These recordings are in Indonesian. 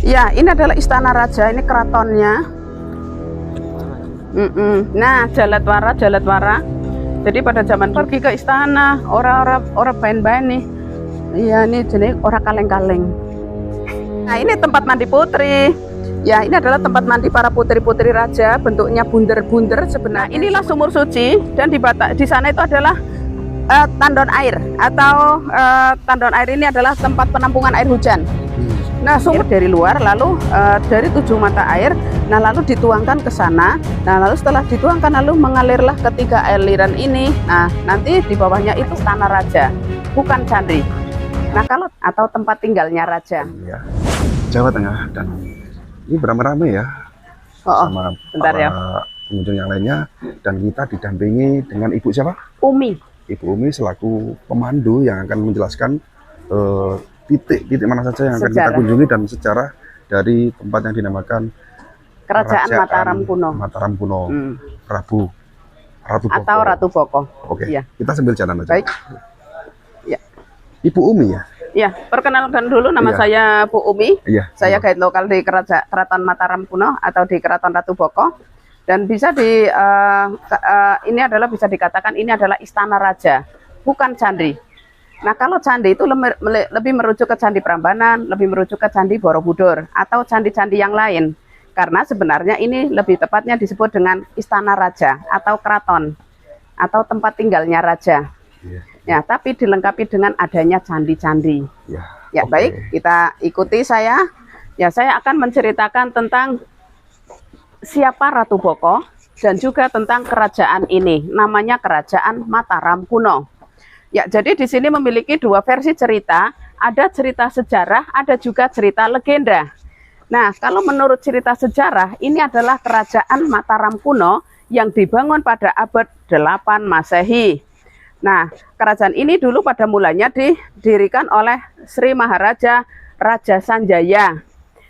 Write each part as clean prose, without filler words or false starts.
Ya, ini adalah istana raja, ini keratonnya. Nah, Jaladwara. Jadi pada zaman pergi ke istana, orang bain-bain nih. Iya, ini jenis orang kaleng-kaleng. Nah, ini tempat mandi putri. Ya, ini adalah tempat mandi para putri-putri raja, bentuknya bunder-bunder sebenarnya. Nah, inilah sumur suci dan di sana itu adalah tandon air atau tandon air ini adalah tempat penampungan air hujan. Nah, sumur dari luar, lalu dari 7 mata air, nah lalu dituangkan ke sana. Nah, lalu setelah dituangkan, lalu mengalirlah ketiga aliran ini. Nah, nanti di bawahnya itu istana raja, bukan candi. Nah, kalau atau tempat tinggalnya raja. Ya, Jawa Tengah, dan ini beramai-ramai ya, sama bentar para ya. pengunjung yang lainnya, dan kita didampingi dengan Ibu siapa? Umi. Ibu Umi selaku pemandu yang akan menjelaskan titik-titik mana saja yang akan kita kunjungi dan sejarah dari tempat yang dinamakan Kerajaan Mataram kuno. Mataram kuno, Ratu Boko. Atau Ratu Boko. Oke, ya. Kita sambil jalan aja. Baik. Ya. Ibu Umi ya? Ya, perkenalkan dulu, nama saya Bu Umi. Iya. Saya guide lokal di Keraton Mataram kuno atau di Keraton Ratu Boko. Dan bisa ini adalah bisa dikatakan ini adalah istana raja, bukan candi. Nah, kalau candi itu lebih merujuk ke Candi Prambanan, lebih merujuk ke Candi Borobudur, atau candi-candi yang lain. Karena sebenarnya ini lebih tepatnya disebut dengan istana raja, atau keraton, atau tempat tinggalnya raja. Ya, tapi dilengkapi dengan adanya candi-candi. Ya, baik, kita ikuti saya. Ya, saya akan menceritakan tentang siapa Ratu Boko, dan juga tentang kerajaan ini. Namanya Kerajaan Mataram kuno. Ya, jadi di sini memiliki dua versi cerita, ada cerita sejarah, ada juga cerita legenda. Nah, kalau menurut cerita sejarah, ini adalah kerajaan Mataram kuno yang dibangun pada abad 8 Masehi. Nah, kerajaan ini dulu pada mulanya didirikan oleh Sri Maharaja Raja Sanjaya.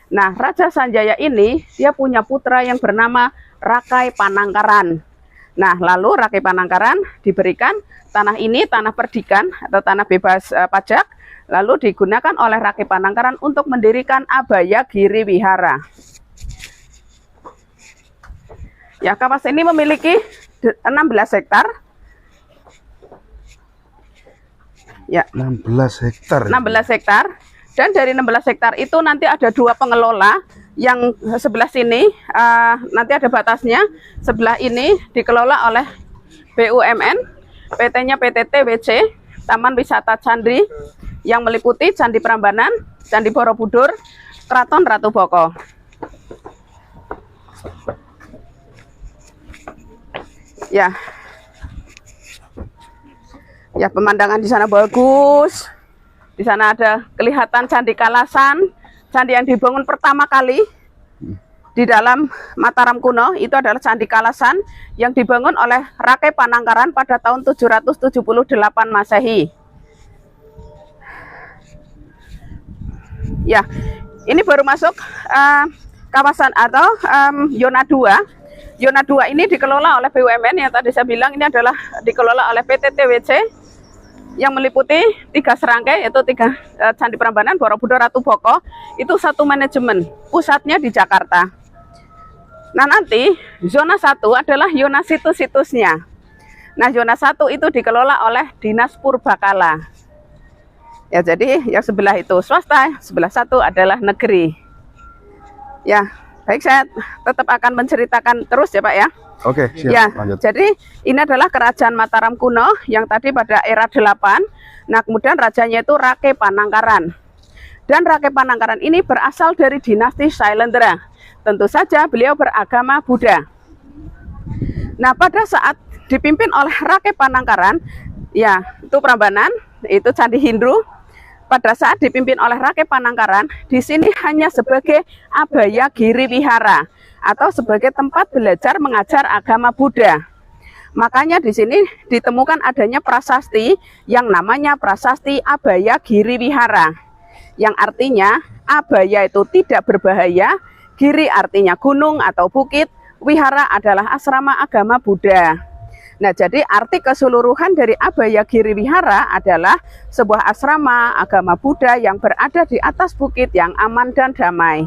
Nah, Raja Sanjaya ini dia punya putra yang bernama Rakai Panangkaran. Nah, lalu Rakai Panangkaran diberikan tanah ini, tanah perdikan atau tanah bebas pajak, lalu digunakan oleh Rakai Panangkaran untuk mendirikan Abaya Giri Wihara. Ya, kawasan ini memiliki 16 hektar. Ya, 16 hektar. 16 hektar. Dan dari 16 hektar itu nanti ada dua pengelola. Yang sebelah sini nanti ada batasnya, sebelah ini dikelola oleh BUMN, PT-nya PT TWC, Taman Wisata Candi, yang meliputi Candi Prambanan, Candi Borobudur, Keraton Ratu Boko. Ya, pemandangan di sana bagus. Di sana ada kelihatan Candi Kalasan. Candi yang dibangun pertama kali di dalam Mataram kuno itu adalah Candi Kalasan yang dibangun oleh Rakai Panangkaran pada tahun 778 Masehi. Ya, ini baru masuk kawasan atau Yona 2. Yona 2 ini dikelola oleh BUMN yang tadi saya bilang, ini adalah dikelola oleh PT TWC yang meliputi 3 serangkai, yaitu 3 Candi Prambanan, Borobudur, Ratu Boko. Itu satu manajemen, pusatnya di Jakarta. Nah, nanti zona 1 adalah zona situs-situsnya. Nah, zona 1 itu dikelola oleh Dinas Purbakala. Ya, jadi yang sebelah itu swasta, sebelah 1 adalah negeri. Ya, baik, saya tetap akan menceritakan terus ya Pak ya. Oke, siap. Ya, Lanjut. jadi ini adalah kerajaan Mataram kuno yang tadi pada era 8. Nah, kemudian rajanya itu Rakai Panangkaran. Dan Rakai Panangkaran ini berasal dari dinasti Sailendra. Tentu saja beliau beragama Buddha. Nah, pada saat dipimpin oleh Rakai Panangkaran, ya, itu Prambanan, itu Candi Hindu. Pada saat dipimpin oleh Rakai Panangkaran, di sini hanya sebagai Abaya Giri Wihara atau sebagai tempat belajar mengajar agama Buddha. Makanya di sini ditemukan adanya prasasti yang namanya Prasasti Abaya Giri Wihara. Yang artinya Abaya itu tidak berbahaya, Giri artinya gunung atau bukit, Wihara adalah asrama agama Buddha. Nah, jadi arti keseluruhan dari Abhayagiri Wihara adalah sebuah asrama agama Buddha yang berada di atas bukit yang aman dan damai.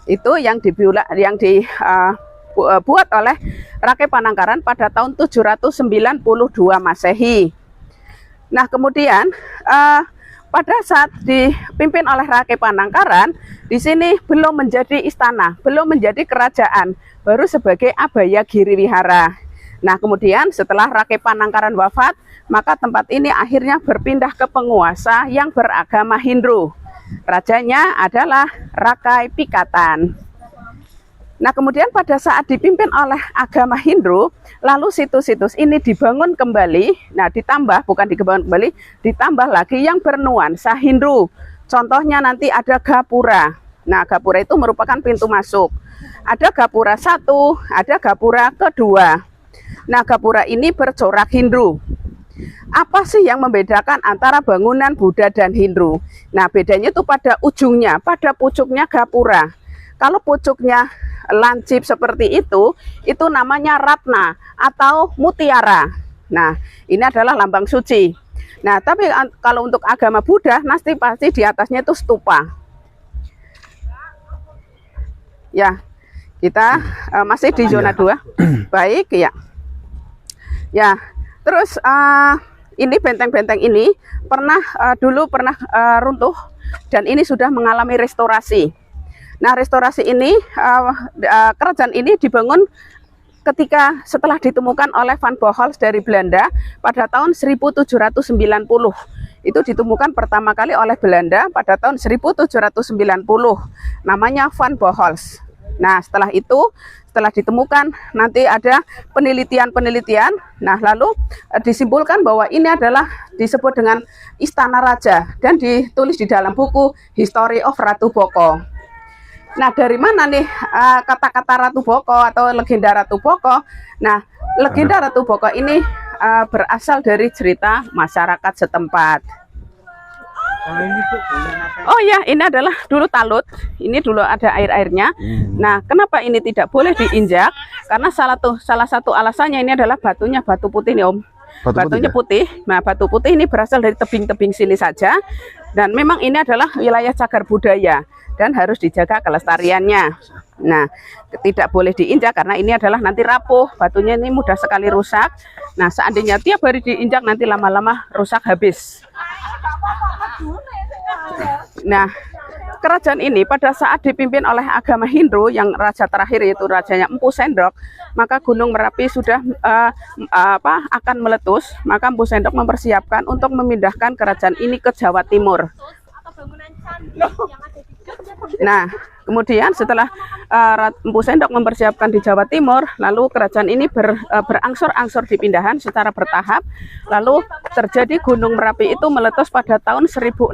Itu yang dibuat oleh Rakeh Panangkaran pada tahun 792 Masehi. Nah, kemudian pada saat dipimpin oleh Rakeh Panangkaran, di sini belum menjadi istana, belum menjadi kerajaan, baru sebagai Abhayagiri Wihara. Nah, kemudian setelah Rakeh Panangkaran wafat, maka tempat ini akhirnya berpindah ke penguasa yang beragama Hindu. Rajanya adalah Rakai Pikatan. Nah, kemudian pada saat dipimpin oleh agama Hindu, lalu situs-situs ini dibangun kembali. Nah, bukan dibangun kembali, ditambah lagi yang bernuansa Hindu. Contohnya nanti ada Gapura. Nah, Gapura itu merupakan pintu masuk. Ada Gapura 1, ada Gapura kedua. Nah, Gapura ini bercorak Hindu. Apa sih yang membedakan antara bangunan Buddha dan Hindu? Nah, bedanya itu pada ujungnya, pada pucuknya Gapura. Kalau pucuknya lancip seperti itu namanya Ratna atau Mutiara. Nah, ini adalah lambang suci. Nah, tapi kalau untuk agama Buddha, pasti di atasnya itu stupa. Ya, kita masih di zona 2. Baik, ya. Ya, terus ini benteng-benteng ini dulu pernah runtuh dan ini sudah mengalami restorasi. Nah, restorasi ini kerajaan ini dibangun setelah ditemukan oleh Van Bohels dari Belanda pada tahun 1790. Itu ditemukan pertama kali oleh Belanda pada tahun 1790. Namanya Van Bohels. Nah, setelah ditemukan, nanti ada penelitian. Nah, lalu disimpulkan bahwa ini adalah disebut dengan Istana Raja dan ditulis di dalam buku History of Ratu Boko. Nah, dari mana nih kata-kata Ratu Boko atau legenda Ratu Boko? Nah, legenda Ratu Boko ini berasal dari cerita masyarakat setempat. Oh ya, ini adalah dulu talut. Ini dulu ada air-airnya. Nah, kenapa ini tidak boleh diinjak? Karena salah satu alasannya ini adalah batunya batu putih nih, Om. Batunya putih. Nah, batu putih ini berasal dari tebing-tebing sini saja. Dan memang ini adalah wilayah cagar budaya dan harus dijaga kelestariannya. Nah, tidak boleh diinjak karena ini adalah nanti rapuh. Batunya ini mudah sekali rusak. Nah, seandainya tiap hari diinjak nanti lama-lama rusak habis. Nah, kerajaan ini pada saat dipimpin oleh agama Hindu yang raja terakhir yaitu rajanya Empu Sendok, maka Gunung Merapi sudah akan meletus, maka Empu Sendok mempersiapkan untuk memindahkan kerajaan ini ke Jawa Timur. Nah, kemudian setelah Empu Sendok mempersiapkan di Jawa Timur, lalu kerajaan ini berangsur-angsur dipindahkan secara bertahap. Lalu terjadi Gunung Merapi itu meletus pada tahun 1006,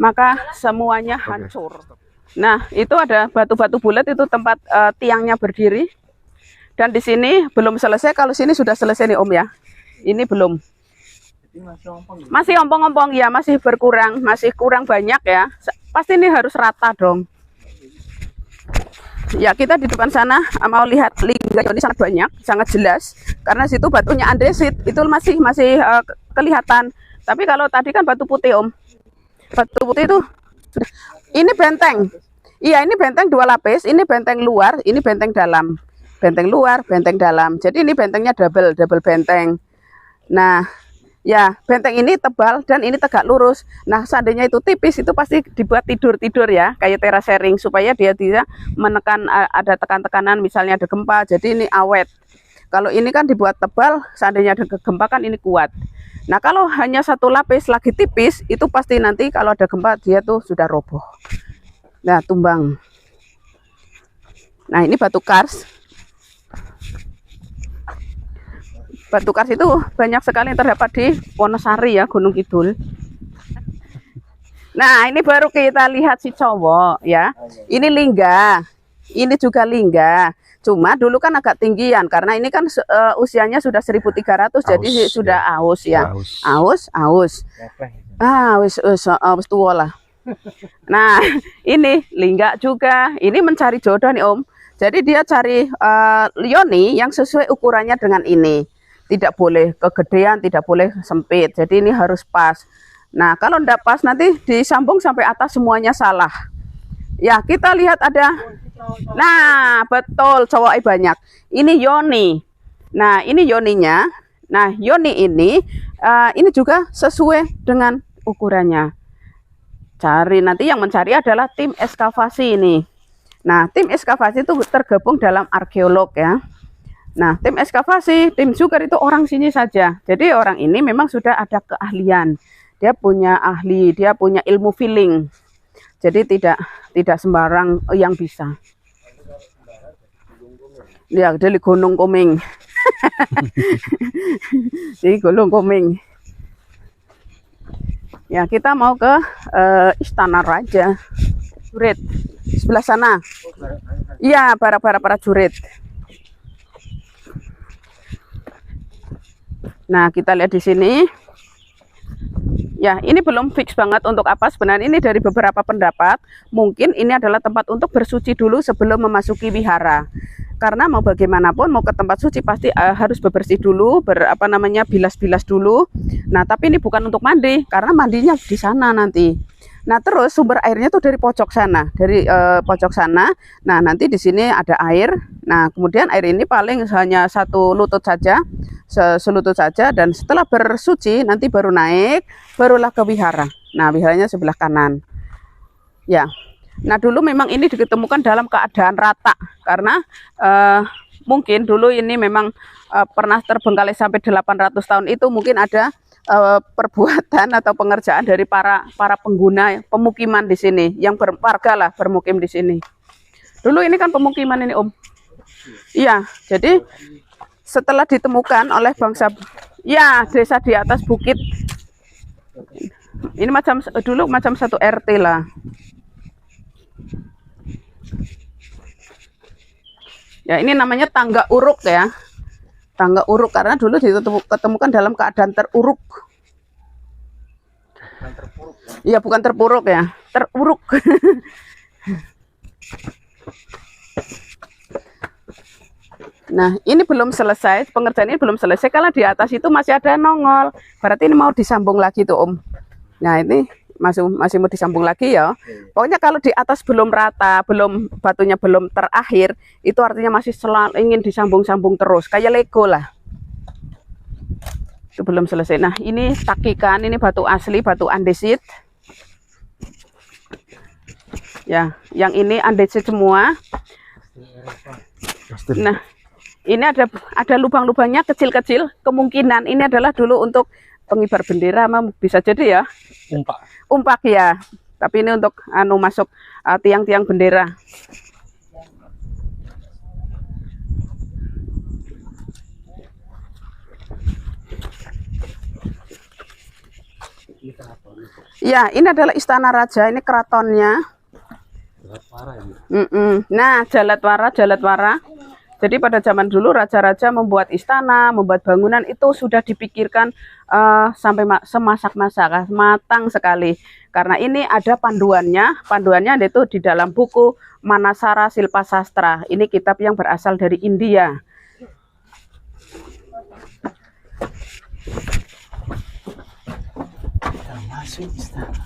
maka semuanya hancur. Nah, itu ada batu-batu bulat itu tempat tiangnya berdiri. Dan di sini belum selesai, kalau sini sudah selesai nih Om ya. Ini belum. Masih ompong-ompong ya, masih berkurang, masih kurang banyak ya. Pasti ini harus rata dong. Ya, kita di depan sana mau lihat lingga ini sangat banyak, sangat jelas. Karena situ batunya andesit, itu masih kelihatan. Tapi kalau tadi kan batu putih Om. Batu putih itu sudah. Ini benteng. Iya, ini benteng 2 lapis, ini benteng luar, ini benteng dalam. Benteng luar, benteng dalam. Jadi ini bentengnya double benteng. Nah, ya, benteng ini tebal dan ini tegak lurus. Nah, seandainya itu tipis, itu pasti dibuat tidur ya, kayak terasering supaya dia tidak menekan, ada tekan-tekanan, misalnya ada gempa, jadi ini awet. Kalau ini kan dibuat tebal, seandainya ada gempa kan ini kuat. Nah, kalau hanya 1 lapis lagi tipis, itu pasti nanti kalau ada gempa dia tuh sudah roboh. Nah, tumbang. Nah, ini batu kars. Batu kars itu banyak sekali yang terdapat di Wonosari ya, Gunung Kidul. Nah, ini baru kita lihat si cowok ya. Ini lingga. Ini juga lingga. Cuma dulu kan agak tinggian karena ini kan usianya sudah 1300 jadi sudah aus ya. Aus. Aus tua lah. Nah, ini lingga juga. Ini mencari jodoh nih Om. Jadi dia cari yoni yang sesuai ukurannya dengan ini. tidak boleh kegedean, tidak boleh sempit. Jadi ini harus pas. Nah, kalau tidak pas nanti disambung sampai atas semuanya salah. Ya, kita lihat ada. Nah, betul, cowoknya banyak. Ini yoni. Nah, ini yoninya. Nah, yoni ini juga sesuai dengan ukurannya. Cari, nanti yang mencari adalah tim ekskavasi ini. Nah, tim ekskavasi itu tergabung dalam arkeolog ya. Nah, tim ekskavasi, tim sugar itu orang sini saja. Jadi orang ini memang sudah ada keahlian. Dia punya ahli, dia punya ilmu feeling. Jadi tidak sembarang yang bisa. Ya, dari Gunung Komeng. Di Gunung Komeng. Ya, kita mau ke Istana Raja. Jurit. Sebelah sana. Iya, para jurit. Nah, kita lihat di sini. Ya, ini belum fix banget untuk apa sebenarnya. Ini dari beberapa pendapat. Mungkin ini adalah tempat untuk bersuci dulu sebelum memasuki wihara. Karena mau bagaimanapun mau ke tempat suci pasti harus bebersih dulu, bilas-bilas dulu. Nah, tapi ini bukan untuk mandi karena mandinya di sana nanti. Nah, terus sumber airnya tuh dari pojok sana, pojok sana. Nah, nanti di sini ada air. Nah, kemudian air ini paling hanya satu lutut saja, selutut saja. Dan setelah bersuci nanti baru naik, barulah ke wihara. Nah, wiharanya sebelah kanan. Ya. Nah, dulu memang ini ditemukan dalam keadaan rata karena mungkin dulu ini memang pernah terbengkalai sampai 800 tahun itu mungkin ada perbuatan atau pengerjaan dari para pengguna pemukiman di sini yang warga lah bermukim di sini. Dulu ini kan pemukiman ini Om. Iya, jadi setelah ditemukan oleh bangsa ya desa di atas bukit. Ini dulu macam satu RT lah. Ya, ini namanya tangga uruk ya. Tangga uruk karena dulu ditemukan dalam keadaan teruruk. Iya, bukan terpuruk ya, teruruk. Nah, ini belum selesai, pengerjaan ini belum selesai. Kalau di atas itu masih ada nongol, berarti ini mau disambung lagi tuh Om. Nah, ini masih mau disambung lagi ya. Pokoknya kalau di atas belum rata, batunya belum terakhir, itu artinya masih ingin disambung-sambung terus, kayak Lego lah. Itu belum selesai. Nah, ini takikan, ini batu asli, batu andesit. Ya, yang ini andesit semua. Nah, ini ada lubang-lubangnya kecil-kecil. Kemungkinan ini adalah dulu untuk pengibar bendera, bisa jadi ya. Umpak ya, tapi ini untuk masuk tiang-tiang bendera. Ya, ini adalah istana raja, ini keratonnya. Nah, Jaladwara. Jadi pada zaman dulu raja-raja membuat istana, membuat bangunan itu sudah dipikirkan sampai semasak-masak, matang sekali. Karena ini ada panduannya itu di dalam buku Manasara Silpa Sastra. Ini kitab yang berasal dari India.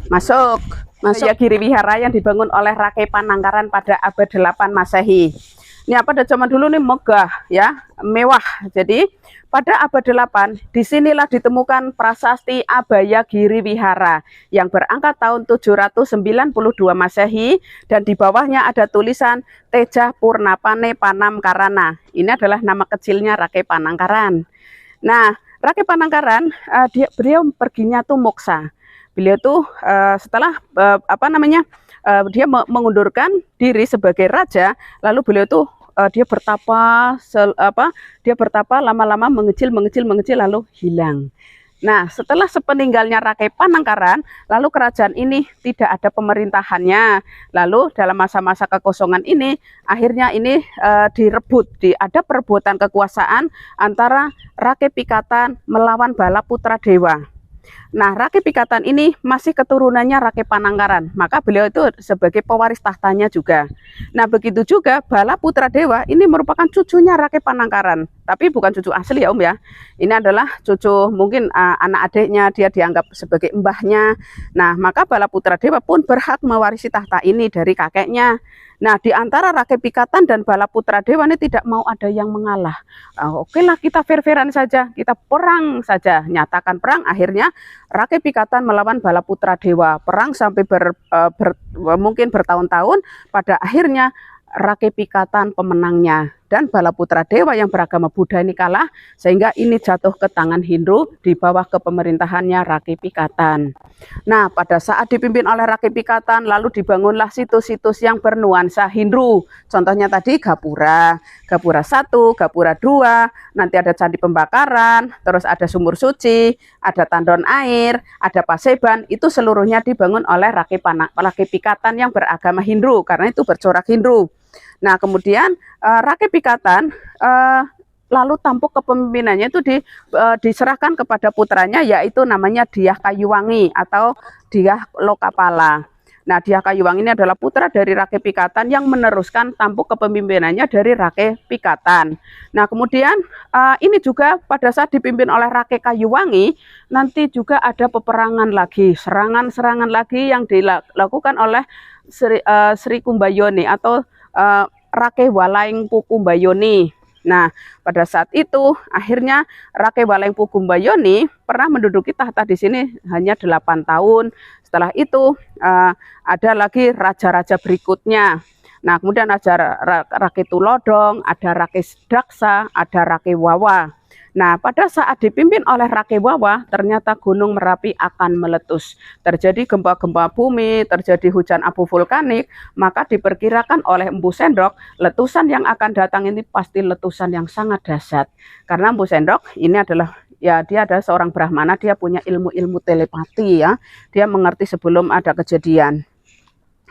Masuk. Giri Wihara yang dibangun oleh Rakai Panangkaran pada abad 8 Masehi. Ini pada zaman dulu nih megah ya, mewah. Jadi pada abad 8 disinilah ditemukan prasasti Abaya Giri Wihara yang berangkat tahun 792 Masehi dan di bawahnya ada tulisan Teja Purnapane Panamkarana. Ini adalah nama kecilnya Rakai Panangkaran. Nah, Rakai Panangkaran beliau perginya tuh moksa. Beliau tuh setelah dia mengundurkan diri sebagai raja, lalu beliau tuh dia bertapa lama-lama mengecil lalu hilang. Nah, setelah sepeninggalnya Rakai Panangkaran, lalu kerajaan ini tidak ada pemerintahannya. Lalu dalam masa-masa kekosongan ini, akhirnya ini ada perebutan kekuasaan antara Rakai Pikatan melawan Bala Putra Dewa. Nah, Rake Pikatan ini masih keturunannya Rake Panangkaran, maka beliau itu sebagai pewaris tahtanya juga. Nah, begitu juga Bala Putra Dewa ini merupakan cucunya Rake Panangkaran, tapi bukan cucu asli ya Om ya. Ini adalah cucu mungkin anak adiknya, dia dianggap sebagai mbahnya. Nah, maka Bala Putra Dewa pun berhak mewarisi tahta ini dari kakeknya. Nah, di antara Rake Pikatan dan Bala Putra Dewa ini tidak mau ada yang mengalah. Oke lah, kita fair-fairan saja, kita perang saja, nyatakan perang. Akhirnya Rake Pikatan melawan Bala Putra Dewa, perang sampai mungkin bertahun-tahun. Pada akhirnya Rake Pikatan pemenangnya dan Bala Putra Dewa yang beragama Buddha ini kalah, sehingga ini jatuh ke tangan Hindu di bawah kepemerintahannya Rake Pikatan. Nah, pada saat dipimpin oleh Rake Pikatan, lalu dibangunlah situs-situs yang bernuansa Hindu. Contohnya tadi Gapura, Gapura 1, Gapura 2, nanti ada Candi Pembakaran, terus ada Sumur Suci, ada Tandon Air, ada Paseban. Itu seluruhnya dibangun oleh Rake Pikatan yang beragama Hindu, karena itu bercorak Hindu. Nah, kemudian Rake Pikatan lalu tampuk kepemimpinannya itu diserahkan kepada putranya, yaitu namanya Dyah Kayuwangi atau Dyah Lokapala. Nah, Dyah Kayuwangi ini adalah putra dari Rake Pikatan yang meneruskan tampuk kepemimpinannya dari Rake Pikatan. Nah, kemudian ini juga pada saat dipimpin oleh Rake Kayuwangi, nanti juga ada peperangan lagi, serangan-serangan lagi yang dilakukan oleh Sri Kumbayoni atau Rake Walaing Pukumbayoni. Nah, pada saat itu akhirnya Rake Walaing Pukumbayoni pernah menduduki tahta di sini hanya 8 tahun. Setelah itu ada lagi raja-raja berikutnya. Nah, kemudian ada Rake Tulodong, ada Rake Daksa, ada Rake Wawa. Nah, pada saat dipimpin oleh Rake Wawa, ternyata Gunung Merapi akan meletus. Terjadi gempa-gempa bumi, terjadi hujan abu vulkanik, maka diperkirakan oleh Empu Sendok, letusan yang akan datang ini pasti letusan yang sangat dahsyat. Karena Empu Sendok ini adalah, ya dia adalah seorang Brahmana, dia punya ilmu-ilmu telepati ya. Dia mengerti sebelum ada kejadian.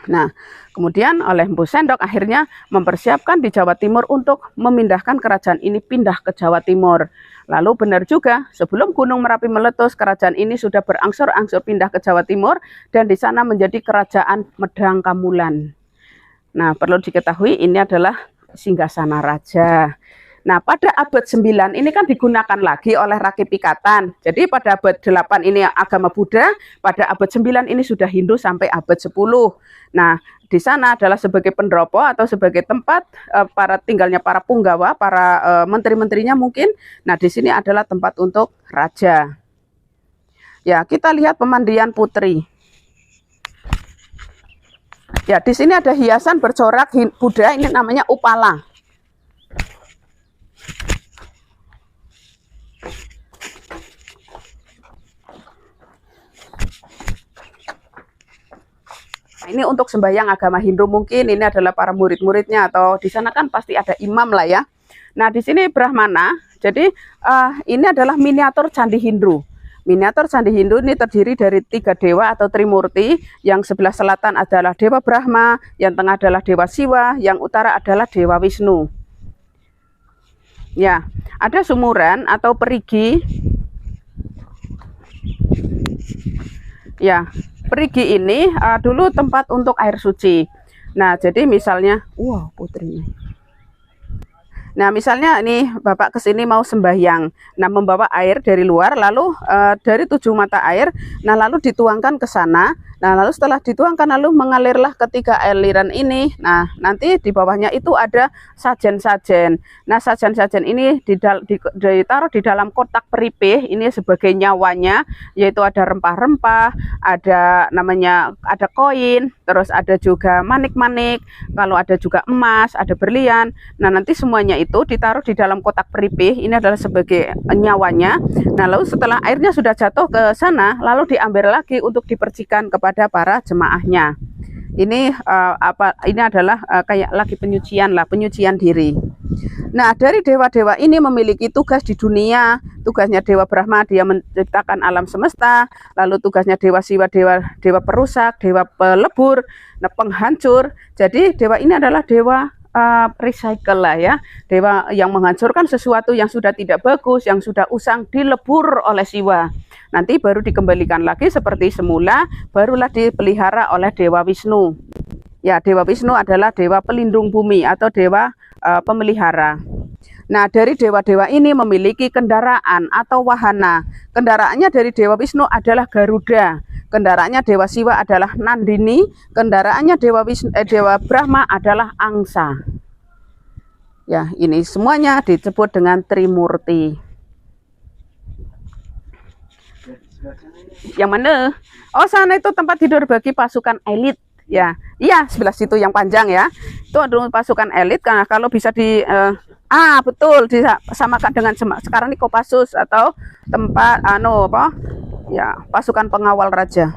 Nah, kemudian oleh Empu Sendok akhirnya mempersiapkan di Jawa Timur untuk memindahkan kerajaan ini pindah ke Jawa Timur. Lalu benar juga, sebelum Gunung Merapi meletus, kerajaan ini sudah berangsur-angsur pindah ke Jawa Timur dan di sana menjadi kerajaan Medang Kamulan. Nah, perlu diketahui ini adalah singgasana raja. Nah, pada abad 9 ini kan digunakan lagi oleh Rake Pikatan. Jadi pada abad 8 ini agama Buddha, pada abad 9 ini sudah Hindu sampai abad 10. Nah, di sana adalah sebagai pendopo atau sebagai tempat tinggalnya para punggawa, para menteri-menterinya mungkin. Nah, di sini adalah tempat untuk raja. Ya, kita lihat pemandian putri. Ya, di sini ada hiasan bercorak Buddha, ini namanya upala. Ini untuk sembahyang agama Hindu mungkin, ini adalah para murid-muridnya atau di sana kan pasti ada imam lah ya. Nah, di sini Brahmana. Jadi ini adalah miniatur candi Hindu. Miniatur candi Hindu ini terdiri dari 3 dewa atau Trimurti. Yang sebelah selatan adalah Dewa Brahma, yang tengah adalah Dewa Siwa, yang utara adalah Dewa Wisnu. Ya, ada sumuran atau perigi. Ya, perigi ini dulu tempat untuk air suci. Nah, jadi misalnya, wow, putrinya. Nah, misalnya ini Bapak kesini mau sembahyang, nah membawa air dari luar, lalu dari 7 mata air, nah lalu dituangkan ke sana. Nah, lalu setelah dituangkan, lalu mengalirlah ketiga aliran ini. Nah, nanti di bawahnya itu ada sajen-sajen. Nah, sajen-sajen ini ditaruh di dalam kotak peripih, ini sebagai nyawanya, yaitu ada rempah-rempah, ada ada koin, terus ada juga manik-manik, kalau ada juga emas, ada berlian. Nah, nanti semuanya itu ditaruh di dalam kotak peripih, ini adalah sebagai nyawanya. Nah, lalu setelah airnya sudah jatuh ke sana, lalu diambil lagi untuk dipercikan kepada para jemaahnya. Ini ini adalah kayak lagi penyucian lah, penyucian diri. Nah, dari dewa-dewa ini memiliki tugas di dunia. Tugasnya Dewa Brahma, dia menciptakan alam semesta. Lalu tugasnya Dewa Siwa, dewa perusak, dewa pelebur, penghancur. Jadi dewa ini adalah dewa recycle lah ya, dewa yang menghancurkan sesuatu yang sudah tidak bagus, yang sudah usang, dilebur oleh Siwa. Nanti baru dikembalikan lagi seperti semula, barulah dipelihara oleh Dewa Wisnu. Ya, Dewa Wisnu adalah dewa pelindung bumi atau dewa pemelihara. Nah, dari dewa-dewa ini memiliki kendaraan atau wahana. Kendaraannya dari Dewa Wisnu adalah Garuda. Kendaraannya Dewa Siwa adalah Nandini. Kendaraannya Dewa Brahma adalah Angsa. Ya, ini semuanya disebut dengan Trimurti. Yang mana? Oh, sana itu tempat tidur bagi pasukan elit. Ya, iya, sebelah situ yang panjang ya. Itu adalah pasukan elit. Karena kalau bisa betul disamakan dengan sekarang ini Kopassus atau tempat pasukan pengawal raja.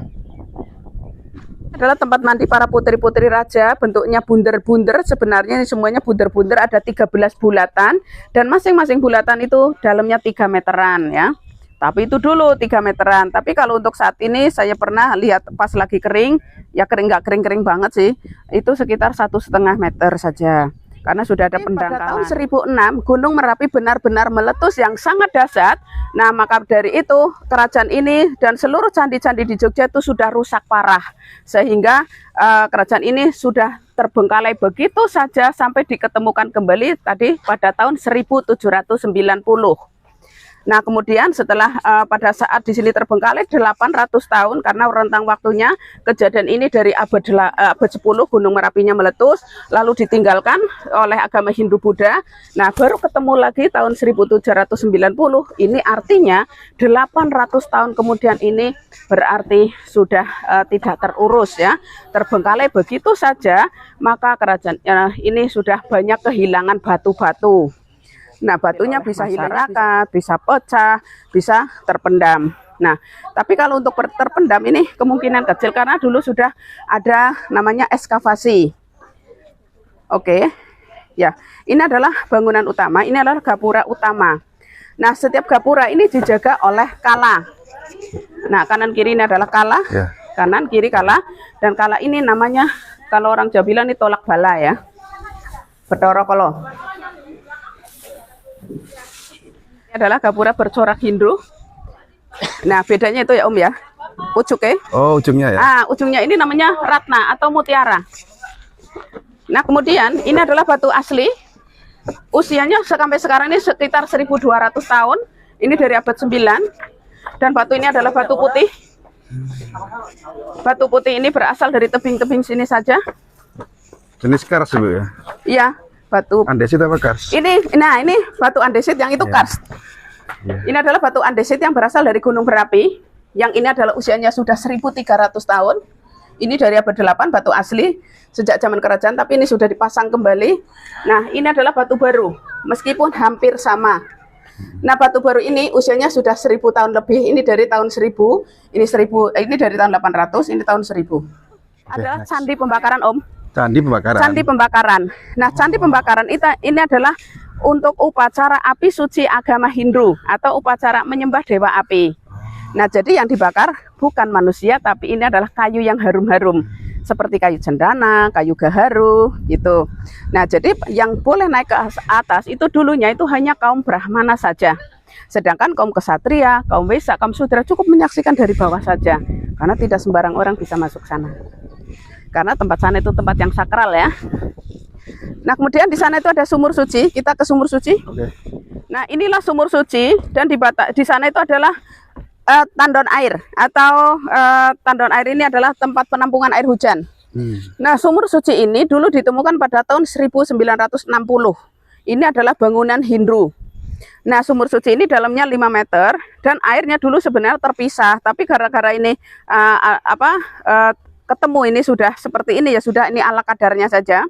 Adalah tempat mandi para putri-putri raja, bentuknya bunder-bunder. Sebenarnya ini semuanya bunder-bunder, ada 13 bulatan dan masing-masing bulatan itu dalamnya 3 meteran ya. Tapi itu dulu 3 meteran. Tapi kalau untuk saat ini saya pernah lihat pas lagi kering, ya nggak kering-kering banget sih. Itu sekitar 1,5 meter saja. Karena sudah ada pendangkalan. Pada tahun 1006, Gunung Merapi benar-benar meletus yang sangat dahsyat. Nah, maka dari itu kerajaan ini dan seluruh candi-candi di Jogja itu sudah rusak parah. Sehingga kerajaan ini sudah terbengkalai begitu saja sampai diketemukan kembali tadi pada tahun 1790. Nah, kemudian setelah pada saat di sini terbengkalai 800 tahun karena rentang waktunya kejadian ini dari abad 10 Gunung Merapinya meletus lalu ditinggalkan oleh agama Hindu Buddha. Nah, baru ketemu lagi tahun 1790. Ini artinya 800 tahun kemudian ini berarti sudah tidak terurus ya. Terbengkalai begitu saja, maka kerajaan ini sudah banyak kehilangan batu-batu. Nah, batunya bisa hilang, bisa pecah, bisa terpendam. Nah, tapi kalau untuk terpendam ini kemungkinan kecil karena dulu sudah ada namanya ekskavasi. Oke, ya, ini adalah bangunan utama, ini adalah gapura utama. Nah, setiap gapura ini dijaga oleh kala. Nah, kanan kiri ini adalah kala, kanan kiri kala, dan kala ini namanya kalau orang Jawa bilang ini tolak bala ya, Bathara Kala. Ini adalah gapura bercorak Hindu. Nah, bedanya itu ya Om ya, ujungnya. Oh, ujungnya ya. Ujungnya ini namanya ratna atau mutiara. Nah, kemudian ini adalah batu asli. Usianya sampai sekarang ini sekitar 1200 tahun. Ini dari abad 9. Dan batu ini adalah batu putih. Batu putih ini berasal dari tebing-tebing sini saja. Jenis kars Ibu ya? Iya. Batu andesit apa kars? Ini batu andesit, yang itu kars. Ini adalah batu andesit yang berasal dari Gunung Merapi. Yang ini adalah usianya sudah 1300 tahun. Ini dari abad 8 batu asli sejak zaman kerajaan, tapi ini sudah dipasang kembali. Nah, ini adalah batu baru meskipun hampir sama. Nah, batu baru ini usianya sudah 1000 tahun lebih. Ini dari tahun 1000, ini dari tahun 800, ini tahun 1000. Adalah candi pembakaran Om. Candi pembakaran. Candi pembakaran. Nah, candi pembakaran ini adalah untuk upacara api suci agama Hindu atau upacara menyembah dewa api. Nah, jadi yang dibakar bukan manusia, tapi ini adalah kayu yang harum-harum. Seperti kayu cendana, kayu gaharu, gitu. Nah, jadi yang boleh naik ke atas itu dulunya itu hanya kaum Brahmana saja. Sedangkan kaum kesatria, kaum Wesa, kaum Sudra cukup menyaksikan dari bawah saja. Karena tidak sembarang orang bisa masuk sana. Karena tempat sana itu tempat yang sakral ya. Nah, kemudian di sana itu ada sumur suci. Kita ke sumur suci. Nah, inilah sumur suci dan di sana itu adalah tandon air atau tandon air ini adalah tempat penampungan air hujan. Nah, sumur suci ini dulu ditemukan pada tahun 1960. Ini adalah bangunan Hindu. Nah, sumur suci ini dalamnya 5 meter dan airnya dulu sebenarnya terpisah, tapi gara-gara ini ketemu ini sudah seperti ini ya, sudah ini ala kadarnya saja.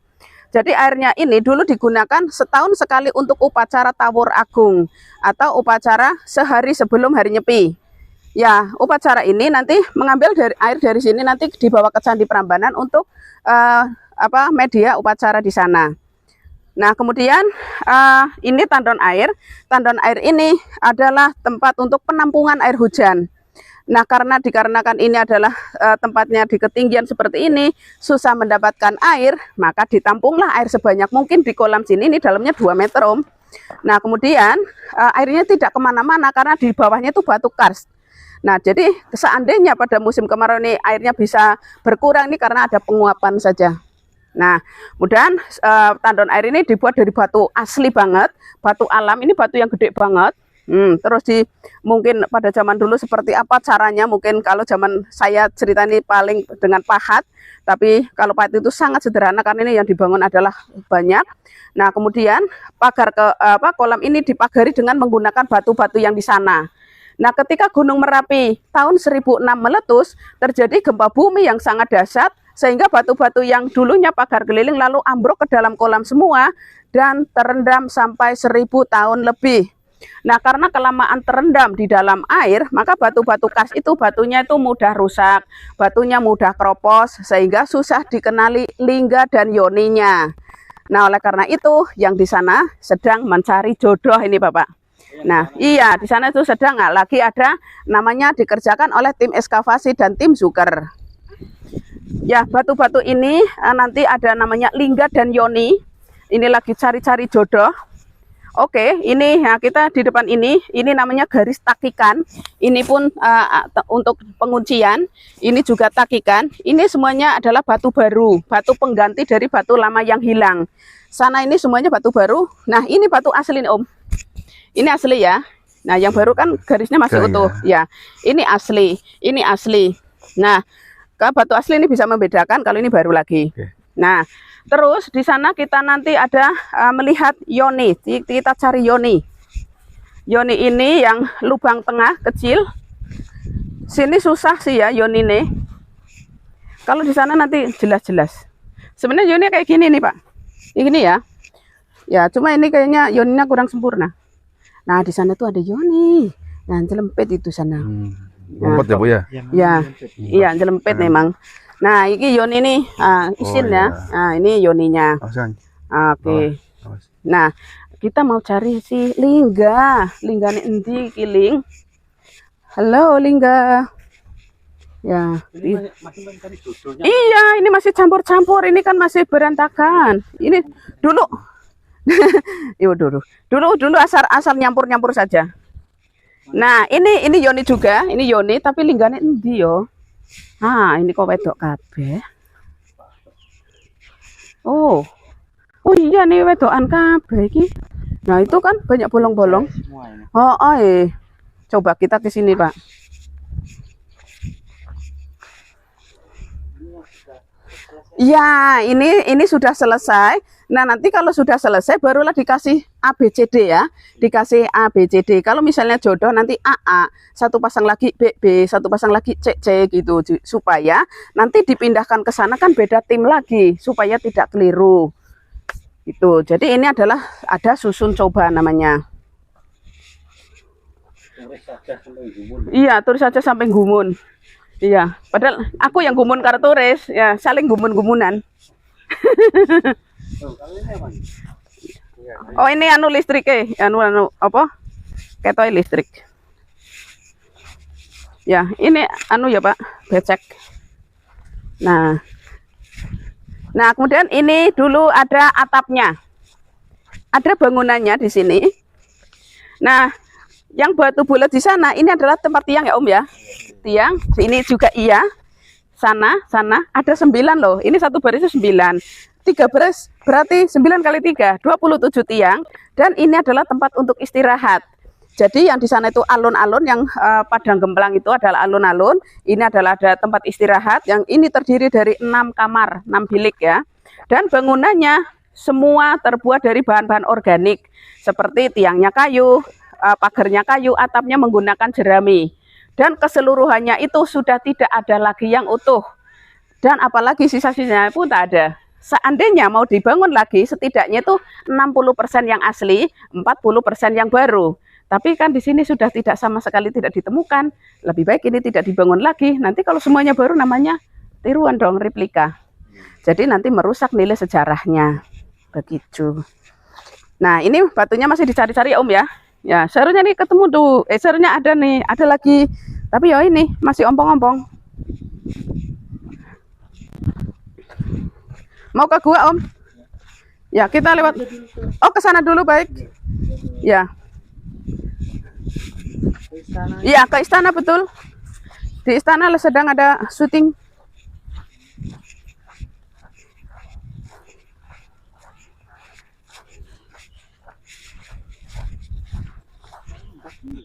Jadi airnya ini dulu digunakan setahun sekali untuk upacara Tawur Agung atau upacara sehari sebelum hari Nyepi. Ya, upacara ini nanti mengambil air dari sini nanti dibawa ke Candi Prambanan untuk media upacara di sana. Nah, kemudian ini tandon air. Tandon air ini adalah tempat untuk penampungan air hujan. Nah, dikarenakan ini adalah tempatnya di ketinggian seperti ini, susah mendapatkan air, maka ditampunglah air sebanyak mungkin di kolam sini. Ini dalamnya 2 meter, Om. Nah, kemudian airnya tidak kemana-mana karena di bawahnya itu batu karst. Nah, jadi seandainya pada musim kemarau ini airnya bisa berkurang, ini karena ada penguapan saja. Nah, kemudian tandon air ini dibuat dari batu asli banget, batu alam. Ini batu yang gede banget. Terus mungkin pada zaman dulu seperti apa caranya, mungkin kalau zaman saya cerita ini paling dengan pahat, tapi kalau pahat itu sangat sederhana karena ini yang dibangun adalah banyak. Nah, kemudian pagar kolam ini dipagari dengan menggunakan batu-batu yang di sana. Nah, ketika Gunung Merapi tahun 1006 meletus, terjadi gempa bumi yang sangat dahsyat sehingga batu-batu yang dulunya pagar keliling lalu ambruk ke dalam kolam semua dan terendam sampai 1000 tahun lebih. Nah, karena kelamaan terendam di dalam air, maka batu-batu karst itu batunya itu mudah rusak, batunya mudah keropos, sehingga susah dikenali lingga dan yoninya. Nah, oleh karena itu, yang di sana sedang mencari jodoh ini, Bapak. Nah, iya, di sana itu sedang lagi ada namanya dikerjakan oleh tim ekskavasi dan tim Zuker. Ya, batu-batu ini nanti ada namanya lingga dan yoni. Ini lagi cari-cari jodoh. Oke, ini ya, kita di depan ini namanya garis takikan. Ini pun untuk penguncian. Ini juga takikan. Ini semuanya adalah batu baru, batu pengganti dari batu lama yang hilang. Sana ini semuanya batu baru. Nah, ini batu asli nih, Om. Ini asli ya. Nah, yang baru kan garisnya masih utuh. Ya, ini asli. Ini asli. Nah, batu asli ini bisa membedakan kalau ini baru lagi. Nah, terus di sana kita nanti ada melihat yoni. Kita cari yoni. Yoni ini yang lubang tengah kecil. Sini susah sih ya yoni ini. Kalau di sana nanti jelas-jelas. Sebenarnya yoni kayak gini nih, Pak. Ini ya. Ya, cuma ini kayaknya yoninya kurang sempurna. Nah, di sana tuh ada yoni. Nah, jelempet itu sana. Lempet ya, Bu ya? Ya. Iya, jelempet memang. Nah, ini yoni ini isin ya. Nah, ini yoninya. Oke. Nah, kita mau cari si lingga. Lingga ini endi kiling. Halo, lingga. Ya. Iya, ini masih campur-campur. Ini kan masih berantakan. Ini dulu. dulu asal nyampur-nyampur saja. Nah, ini yoni juga. Ini yoni tapi linggane endi yo? Ah, ini kok wedok kabeh. Oh iya nih wedokan kabeh iki. Nah, itu kan banyak bolong-bolong. Coba kita ke sini, Pak. Ya, ini sudah selesai. Nah, nanti kalau sudah selesai barulah dikasih ABCD ya. Dikasih ABCD. Kalau misalnya jodoh nanti AA, satu pasang lagi BB, satu pasang lagi CC gitu. Supaya nanti dipindahkan ke sana kan beda tim lagi. Supaya tidak keliru. Gitu. Jadi ini adalah ada susun coba namanya. Iya, tulis saja sampai gumun. Iya, padahal aku yang gumun karo turis. Ya, saling gumun-gumunan. Oh, ini anu listrik anu apa? Ketoy listrik. Ya, ini anu ya, Pak, becek. Nah, kemudian ini dulu ada atapnya. Ada bangunannya di sini. Nah, yang batu bulat di sana ini adalah tempat tiang ya, Om ya. Tiang, ini juga iya. Sana ada 9 loh. Ini satu barisnya 9. 3 baris berarti 9 kali 3, 27 tiang. Dan ini adalah tempat untuk istirahat. Jadi yang di sana itu alun-alun, yang padang gemplang itu adalah alun-alun. Ini adalah ada tempat istirahat yang ini terdiri dari 6 kamar, 6 bilik ya. Dan bangunannya semua terbuat dari bahan-bahan organik. Seperti tiangnya kayu, pagarnya kayu, atapnya menggunakan jerami. Dan keseluruhannya itu sudah tidak ada lagi yang utuh. Dan apalagi sisa-sisanya pun tak ada. Seandainya mau dibangun lagi, setidaknya itu 60% yang asli, 40% yang baru. Tapi kan di sini sudah tidak sama sekali tidak ditemukan. Lebih baik ini tidak dibangun lagi. Nanti kalau semuanya baru namanya tiruan dong, replika. Jadi nanti merusak nilai sejarahnya. Begitu. Nah, ini batunya masih dicari-cari Om ya. Ya, seharusnya nih ketemu tuh. Seharusnya ada nih, ada lagi Tapi ya ini masih ompong-ompong. Mau ke gua, Om? Ya, kita lewat. Oh, ke sana dulu, baik. Ya. Iya, ke istana betul. Di istana sedang ada syuting